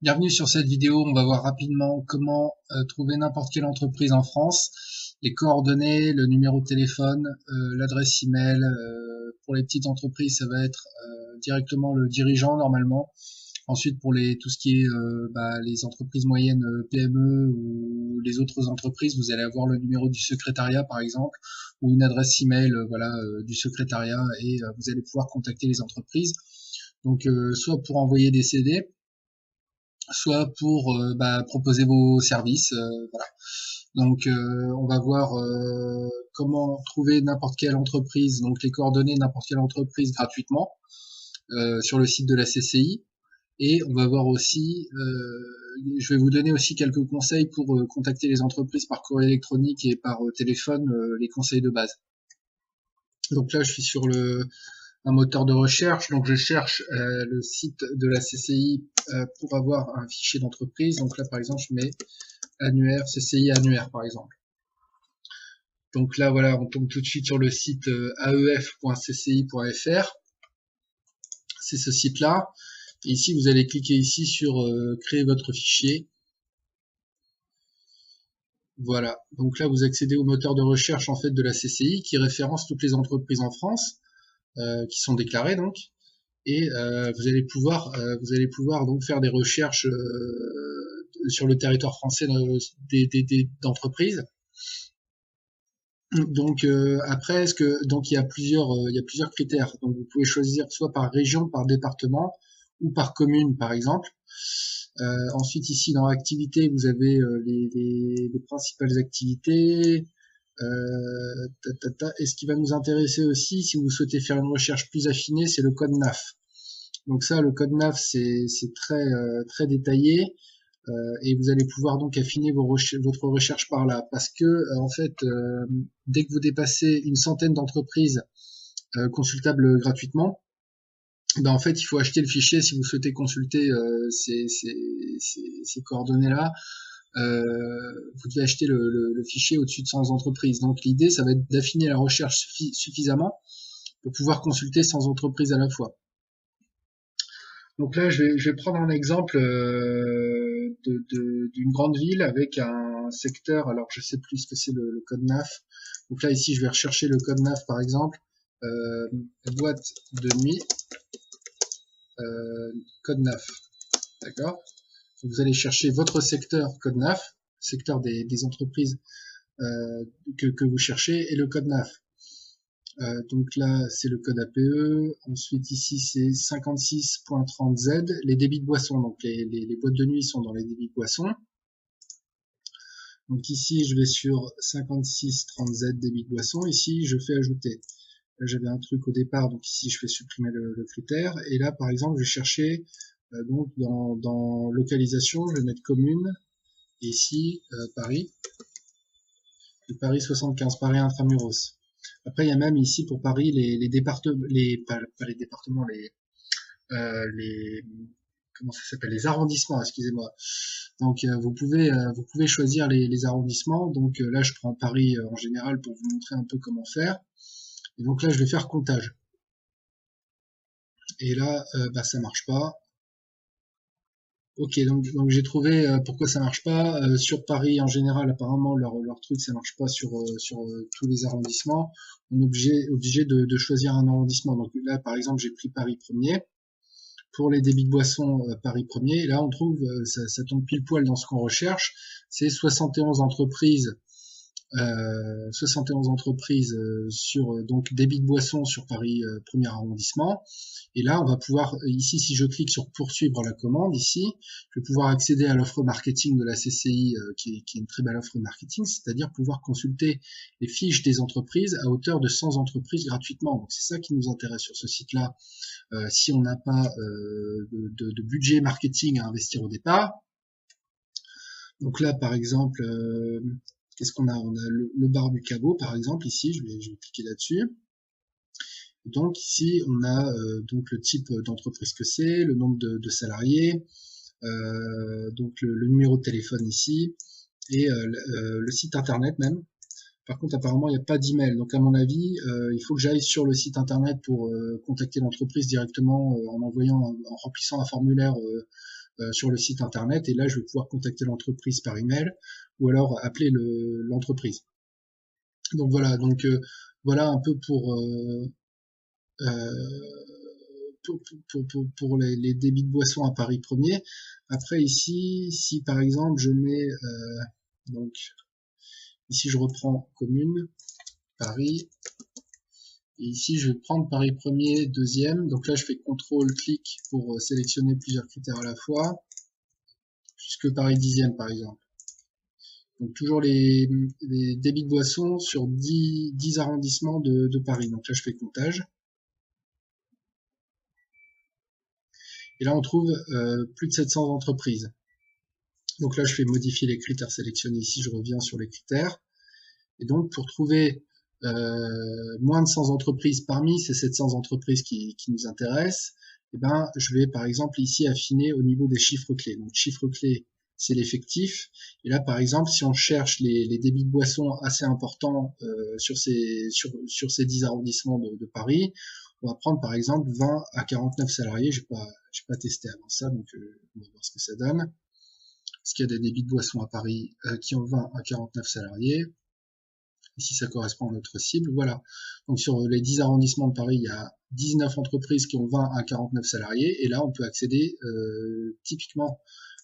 Bienvenue sur cette vidéo, on va voir rapidement comment trouver n'importe quelle entreprise en France, les coordonnées, le numéro de téléphone, l'adresse email. Pour les petites entreprises, ça va être directement le dirigeant normalement. Ensuite, pour tout ce qui est les entreprises moyennes PME ou les autres entreprises, vous allez avoir le numéro du secrétariat par exemple, ou une adresse email du secrétariat et vous allez pouvoir contacter les entreprises. Donc soit pour envoyer des CD, soit pour proposer vos services. Voilà. Donc on va voir comment trouver n'importe quelle entreprise, donc les coordonnées de n'importe quelle entreprise gratuitement sur le site de la CCI. Et on va voir aussi, je vais vous donner aussi quelques conseils pour contacter les entreprises par courrier électronique et par téléphone, les conseils de base. Donc là, je suis sur un moteur de recherche, donc je cherche le site de la CCI pour avoir un fichier d'entreprise. Donc là, par exemple, je mets annuaire, CCI annuaire, par exemple. Donc là, voilà, on tombe tout de suite sur le site aef.cci.fr. C'est ce site-là. Et ici, vous allez cliquer ici sur créer votre fichier. Voilà. Donc là, vous accédez au moteur de recherche en fait de la CCI qui référence toutes les entreprises en France qui sont déclarées donc. Et vous allez pouvoir donc faire des recherches sur le territoire français d'entreprises. Donc après, donc il y a plusieurs critères. Donc vous pouvez choisir soit par région, par département ou par commune, par exemple. Ensuite ici dans activités, vous avez les principales activités. Et ce qui va nous intéresser aussi, si vous souhaitez faire une recherche plus affinée, c'est le code NAF. Donc ça, le code NAF, c'est très détaillé. Et vous allez pouvoir donc affiner votre recherche par là, parce que en fait, dès que vous dépassez une centaine d'entreprises consultables gratuitement, en fait, il faut acheter le fichier si vous souhaitez consulter ces coordonnées-là. Vous devez acheter le fichier au-dessus de 100 entreprises. Donc l'idée, ça va être d'affiner la recherche suffisamment pour pouvoir consulter 100 entreprises à la fois. Donc là, je vais prendre un exemple d'une grande ville avec un secteur. Alors, je sais plus ce que c'est le code NAF. Donc là, ici, je vais rechercher le code NAF, par exemple. Boîte de nuit, code NAF. D'accord. Vous allez chercher votre secteur code NAF, secteur des entreprises que vous cherchez, et le code NAF. Donc là, c'est le code APE. Ensuite, ici, c'est 56.30Z, les débits de boissons. Donc les boîtes de nuit sont dans les débits de boissons. Donc ici, je vais sur 56.30Z, débits de boissons. Ici, je fais ajouter. Là, j'avais un truc au départ, donc ici, je fais supprimer le critère. Et là, par exemple, je vais chercher donc dans localisation, je vais mettre commune. Et ici, Paris. Et Paris 75, Paris intramuros. Après, il y a même ici pour Paris les départements, pas les départements, comment ça s'appelle, les arrondissements, excusez-moi. Donc vous pouvez choisir les arrondissements. Donc là, je prends Paris en général pour vous montrer un peu comment faire. Et donc là, je vais faire comptage. Et là, ça marche pas. Ok, donc j'ai trouvé pourquoi ça marche pas. Sur Paris en général, apparemment leur truc ça marche pas sur tous les arrondissements. On est obligé de choisir un arrondissement. Donc là par exemple j'ai pris Paris 1er. Pour les débits de boissons Paris 1er, et là on trouve ça tombe pile poil dans ce qu'on recherche. C'est 71 entreprises 71 entreprises sur donc débit de boissons sur Paris 1er arrondissement. Et là, on va pouvoir, ici, si je clique sur poursuivre la commande, ici, je vais pouvoir accéder à l'offre marketing de la CCI, qui est une très belle offre marketing, c'est-à-dire pouvoir consulter les fiches des entreprises à hauteur de 100 entreprises gratuitement. Donc c'est ça qui nous intéresse sur ce site-là. Si on n'a pas de budget marketing à investir au départ. Donc là, par exemple, qu'est-ce qu'on a? On a le bar du cabot, par exemple, ici, je vais cliquer là-dessus. Donc ici, on a donc le type d'entreprise que c'est, le nombre de salariés, donc le numéro de téléphone ici, et le site internet même. Par contre, apparemment, il n'y a pas d'email. Donc, à mon avis, il faut que j'aille sur le site internet pour contacter l'entreprise directement en remplissant un formulaire sur le site internet, et là je vais pouvoir contacter l'entreprise par email ou alors appeler l'entreprise. Donc voilà, voilà un peu pour les débits de boissons à Paris 1er. Après ici, si par exemple je mets donc ici je reprends commune, Paris, et ici je vais prendre Paris 1er, 2e, donc là je fais CTRL-clic pour sélectionner plusieurs critères à la fois, jusque Paris 10e par exemple. Donc toujours les débits de boissons sur 10 arrondissements de Paris. Donc là je fais comptage. Et là on trouve plus de 700 entreprises. Donc là je fais modifier les critères sélectionnés ici, je reviens sur les critères. Et donc pour trouver moins de 100 entreprises parmi ces 700 entreprises qui nous intéressent, eh ben, je vais par exemple ici affiner au niveau des chiffres clés. Donc chiffres clés, c'est l'effectif. Et là, par exemple, si on cherche les débits de boissons assez importants sur ces 10 arrondissements de Paris, on va prendre par exemple 20 à 49 salariés. J'ai pas testé avant ça, donc on va voir ce que ça donne. Est-ce qu'il y a des débits de boissons à Paris qui ont 20 à 49 salariés? Ici, ça correspond à notre cible. Voilà. Donc sur les 10 arrondissements de Paris, il y a 19 entreprises qui ont 20 à 49 salariés. Et là, on peut accéder typiquement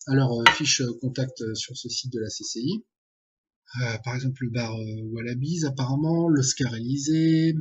à leur fiche contact sur ce site de la CCI. Par exemple, le bar Wallabies, apparemment, l'Oscar Élysée,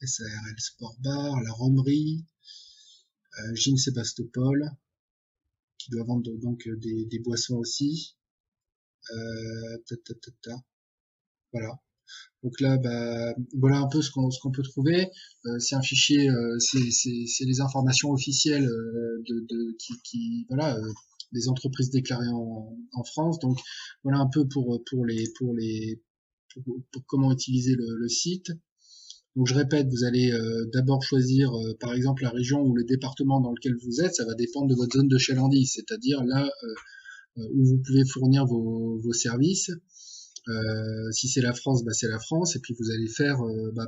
SARL Sport Bar, la Romerie, Gym Sébastopol, qui doit vendre donc des boissons aussi. Voilà. Donc là, voilà un peu ce qu'on peut trouver. C'est un fichier, c'est les informations officielles voilà, des entreprises déclarées en France. Donc voilà un peu pour comment utiliser le site. Donc je répète, vous allez d'abord choisir par exemple la région ou le département dans lequel vous êtes. Ça va dépendre de votre zone de chalandise, c'est-à-dire là où vous pouvez fournir vos services. Si c'est la France, c'est la France, et puis vous allez faire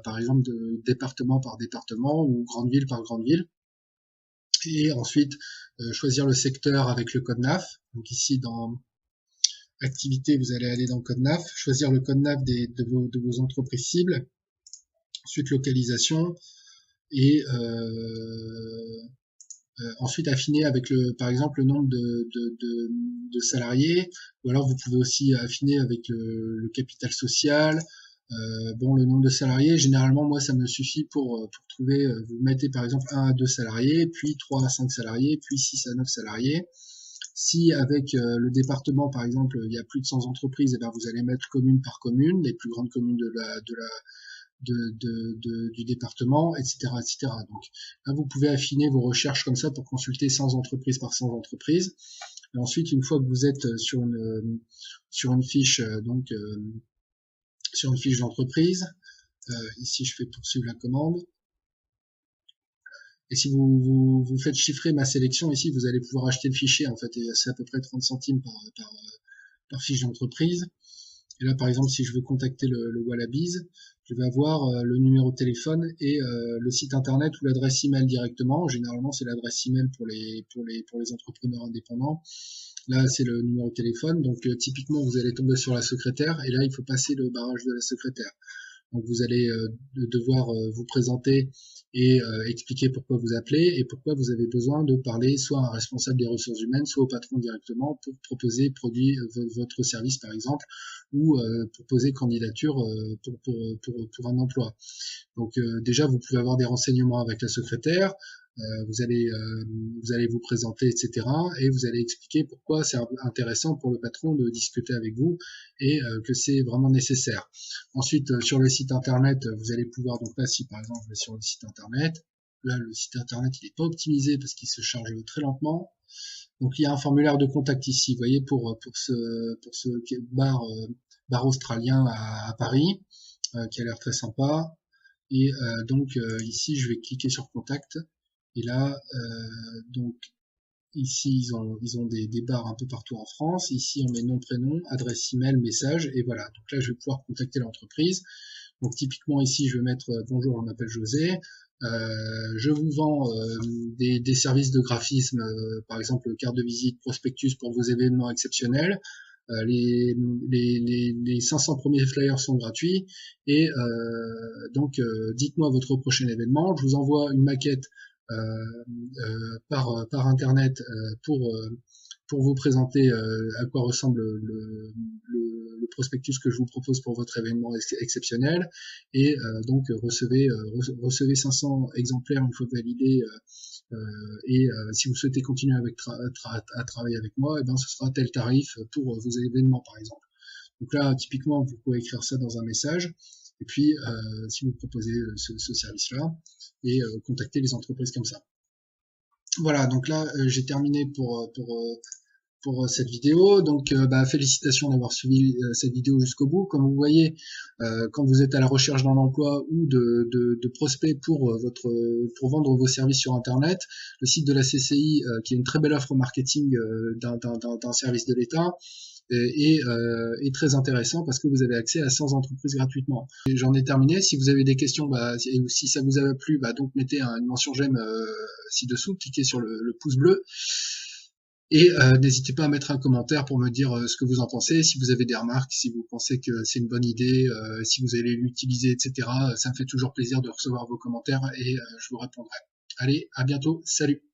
par exemple de département par département ou grande ville par grande ville, et ensuite choisir le secteur avec le code NAF. Donc ici dans activité, vous allez aller dans code NAF, choisir le code NAF de vos entreprises cibles, ensuite localisation, et ensuite affiner avec par exemple le nombre de salariés, ou alors vous pouvez aussi affiner avec le capital social. Le nombre de salariés, généralement moi ça me suffit pour trouver, vous mettez par exemple 1 à 2 salariés, puis 3 à 5 salariés, puis 6 à 9 salariés. Si avec le département par exemple il y a plus de 100 entreprises, et vous allez mettre commune par commune, les plus grandes communes du département, etc., etc. Donc là, vous pouvez affiner vos recherches comme ça pour consulter 100 entreprises par 100 entreprises. Et ensuite, une fois que vous êtes sur une fiche, sur une fiche d'entreprise, ici je fais poursuivre la commande. Et si vous faites chiffrer ma sélection, ici vous allez pouvoir acheter le fichier. En fait, c'est à peu près 30 centimes par fiche d'entreprise. Et là, par exemple, si je veux contacter le Wallabies, je vais avoir le numéro de téléphone et le site internet ou l'adresse email directement. Généralement, c'est l'adresse email pour les entrepreneurs indépendants. Là, c'est le numéro de téléphone. Donc, typiquement, vous allez tomber sur la secrétaire et là, il faut passer le barrage de la secrétaire. Donc, vous allez devoir vous présenter et expliquer pourquoi vous appelez et pourquoi vous avez besoin de parler soit à un responsable des ressources humaines, soit au patron directement pour proposer votre service par exemple, ou proposer candidature pour un emploi. Donc déjà vous pouvez avoir des renseignements avec la secrétaire, vous allez vous présenter, etc. Et vous allez expliquer pourquoi c'est intéressant pour le patron de discuter avec vous et que c'est vraiment nécessaire. Ensuite, sur le site internet, vous allez pouvoir, donc là, si par exemple, je vais sur le site internet, là, le site internet, il n'est pas optimisé parce qu'il se charge très lentement. Donc, il y a un formulaire de contact ici, vous voyez, pour ce bar australien à Paris, qui a l'air très sympa. Et donc, ici, je vais cliquer sur contact. Et là, donc, ici, ils ont des barres un peu partout en France. Ici, on met nom, prénom, adresse email, message, et voilà. Donc là, je vais pouvoir contacter l'entreprise. Donc typiquement ici, je vais mettre bonjour, je m'appelle José. Je vous vends des services de graphisme, par exemple carte de visite, prospectus pour vos événements exceptionnels. Les 500 premiers flyers sont gratuits et donc dites-moi votre prochain événement. Je vous envoie une maquette par internet pour vous présenter à quoi ressemble le prospectus que je vous propose pour votre événement exceptionnel et donc recevez 500 exemplaires une fois validé et si vous souhaitez continuer à travailler avec moi, et ben ce sera tel tarif pour vos événements par exemple. Donc là typiquement vous pouvez écrire ça dans un message et puis si vous proposez ce service-là et contacter les entreprises comme ça. Voilà, donc là j'ai terminé pour cette vidéo. Donc félicitations d'avoir suivi cette vidéo jusqu'au bout. Comme vous voyez, quand vous êtes à la recherche d'un emploi ou de prospects pour vendre vos services sur Internet, le site de la CCI, qui est une très belle offre marketing d'un service de l'État, est très intéressant parce que vous avez accès à 100 entreprises gratuitement. J'en ai terminé. Si vous avez des questions, et si ça vous a plu, donc mettez une mention j'aime ci-dessous, cliquez sur le pouce bleu. Et n'hésitez pas à mettre un commentaire pour me dire ce que vous en pensez, si vous avez des remarques, si vous pensez que c'est une bonne idée, si vous allez l'utiliser, etc. Ça me fait toujours plaisir de recevoir vos commentaires et je vous répondrai. Allez, à bientôt, salut!